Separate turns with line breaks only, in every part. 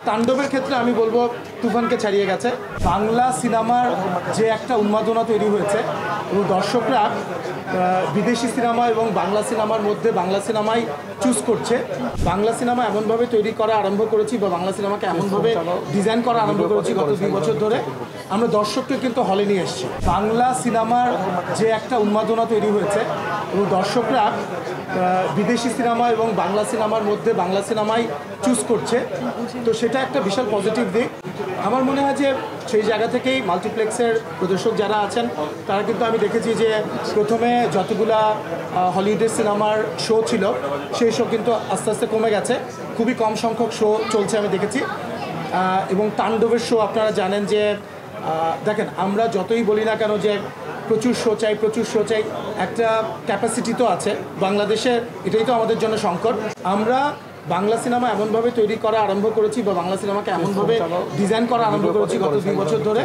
তাণ্ডবের ক্ষেত্রে আমি বলবো তুফানকে ছাড়িয়ে গেছে। বাংলা সিনেমার যে একটা উন্মাদনা তৈরি হয়েছে এবং দর্শকরা বিদেশি সিনেমা এবং বাংলা সিনেমার মধ্যে বাংলা সিনেমাই চুজ করছে। বাংলা সিনেমা এমনভাবে তৈরি করা আরম্ভ করেছি বা বাংলা সিনেমাকে এমনভাবে ডিজাইন করা আরম্ভ করেছি গত 2 বছর ধরে, আমরা দর্শককে কিন্তু হলে নিয়ে এসেছি। বাংলা সিনেমার যে একটা উন্মাদনা তৈরি হয়েছে এবং দর্শকরা বিদেশি সিনেমা এবং বাংলা সিনেমার মধ্যে বাংলা সিনেমাই চুজ করছে, তো সেটা একটা বিশাল পজিটিভ দিক। আমার মনে হয় যে সেই জায়গা থেকেই মাল্টিপ্লেক্সের প্রদর্শক যারা আছেন তারা কিন্তু আমি দেখেছি যে প্রথমে যতগুলা হলিউডের সিনেমার শো ছিল সেই শো কিন্তু আস্তে আস্তে কমে গেছে, খুবই কম সংখ্যক শো চলছে আমি দেখেছি। এবং তাণ্ডবের শো আপনারা জানেন যে দেখেন, আমরা যতই বলি না কেন যে প্রচুর শো চাই, একটা ক্যাপাসিটি তো আছে বাংলাদেশে, এটাই তো আমাদের জন্য সংকট। আমরা বাংলা সিনেমা এমনভাবে তৈরি করা আরম্ভ করেছি বা বাংলা সিনেমাকে এমনভাবে ডিজাইন করা আরম্ভ করেছি গত 2 বছর ধরে,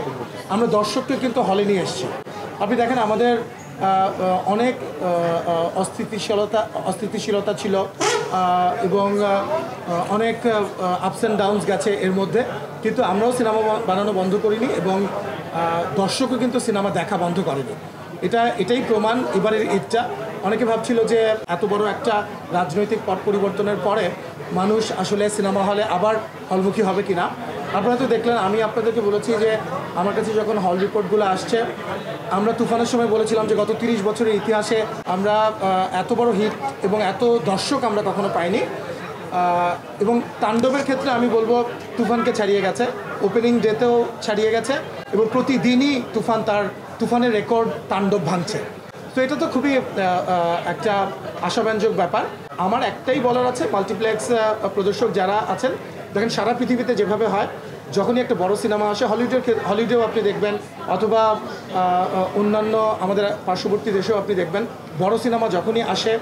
আমরা দর্শককে কিন্তু হলে নিয়ে এসেছি। আপনি দেখেন আমাদের অনেক অস্থিতিশীলতা ছিল এবং অনেক আপস অ্যান্ড ডাউনস গেছে এর মধ্যে, কিন্তু আমরাও সিনেমা বানানো বন্ধ করিনি এবং দর্শকও কিন্তু সিনেমা দেখা বন্ধ করেনি। এটাই প্রমাণ এবারের ঈদটা। অনেকে ভাবছিল যে এত বড় একটা রাজনৈতিক পট পরিবর্তনের পরে মানুষ আসলে সিনেমা হলে আবার হলমুখী হবে কি না। আপনারা তো দেখলেন, আমি আপনাদেরকে বলেছি যে আমার কাছে যখন হল রিপোর্টগুলো আসছে, আমরা তুফানের সময় বলেছিলাম যে গত 30 বছরের ইতিহাসে আমরা এত বড় হিট এবং এত দর্শক আমরা কখনো পাইনি। এবং তাণ্ডবের ক্ষেত্রে আমি বলবো তুফানকে ছাড়িয়ে গেছে, ওপেনিং ডেতেও ছাড়িয়ে গেছে এবং প্রতিদিনই তুফানের রেকর্ড তাণ্ডব ভাঙছে। তো এটা তো খুবই একটা আশাব্যঞ্জক ব্যাপার। আমার একটাই বলার আছে, মাল্টিপ্লেক্স প্রদর্শক যারা আছেন, দেখেন সারা পৃথিবীতে যেভাবে হয়, যখনই একটা বড় সিনেমা আসে, হলিউডেও আপনি দেখবেন অথবা অন্যান্য আমাদের পার্শ্ববর্তী দেশেও আপনি দেখবেন, বড় সিনেমা যখনই আসে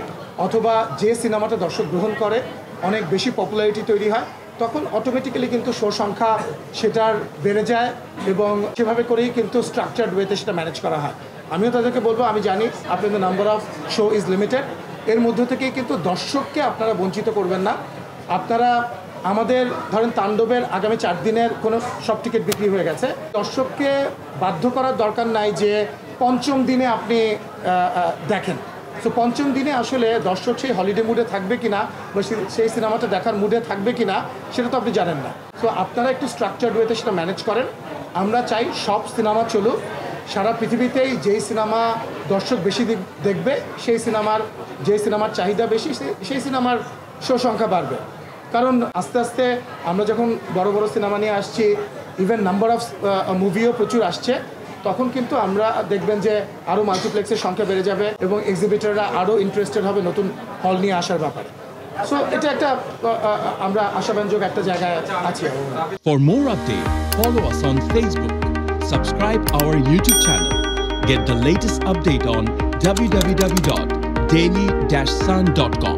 অথবা যে সিনেমাটা দর্শক গ্রহণ করে অনেক বেশি পপুলারিটি তৈরি হয়, তখন অটোমেটিক্যালি কিন্তু শো সংখ্যা সেটার বেড়ে যায় এবং সেভাবে করেই কিন্তু স্ট্রাকচার্ড ওয়েতে সেটা ম্যানেজ করা হয়। আমিও তাদেরকে বলবো, আমি জানি আপনাদের number of show is limited, এর মধ্য থেকেই কিন্তু দর্শককে আপনারা বঞ্চিত করবেন না। আপনারা আমাদের ধরেন তাণ্ডবের আগামী 4 দিনের কোনো সব টিকিট বিক্রি হয়ে গেছে, দর্শককে বাধ্য করার দরকার নাই যে 5ম দিনে আপনি দেখেন। সো 5ম দিনে আসলে দর্শক সেই হলিডে মুডে থাকবে কিনা বা সেই সিনেমাটা দেখার মুডে থাকবে কিনা সেটা তো আপনি জানেন না। সো আপনারা একটু স্ট্রাকচার্ড ওয়েতে সেটা ম্যানেজ করেন। আমরা চাই সব সিনেমা চলুক, সারা পৃথিবীতেই যেই সিনেমা দর্শক বেশি দেখবে যেই সিনেমার চাহিদা বেশি সেই সিনেমার শো সংখ্যা বাড়বে। কারণ আস্তে আস্তে আমরা যখন বড় বড় সিনেমা নিয়ে আসছি, ইভেন নাম্বার অফ মুভিও প্রচুর আসছে, তখন কিন্তু আমরা দেখবেন যে আরও মাল্টিপ্লেক্সের সংখ্যা বেড়ে যাবে এবং এক্সিবিটররা আরও ইন্টারেস্টেড হবে নতুন হল নিয়ে আসার ব্যাপারে। সো এটা একটা আমরা আশাব্যঞ্জক একটা জায়গায় আছি।
For more updates, follow us on Facebook, subscribe our YouTube channel, get the latest update on www.daily-sun.com.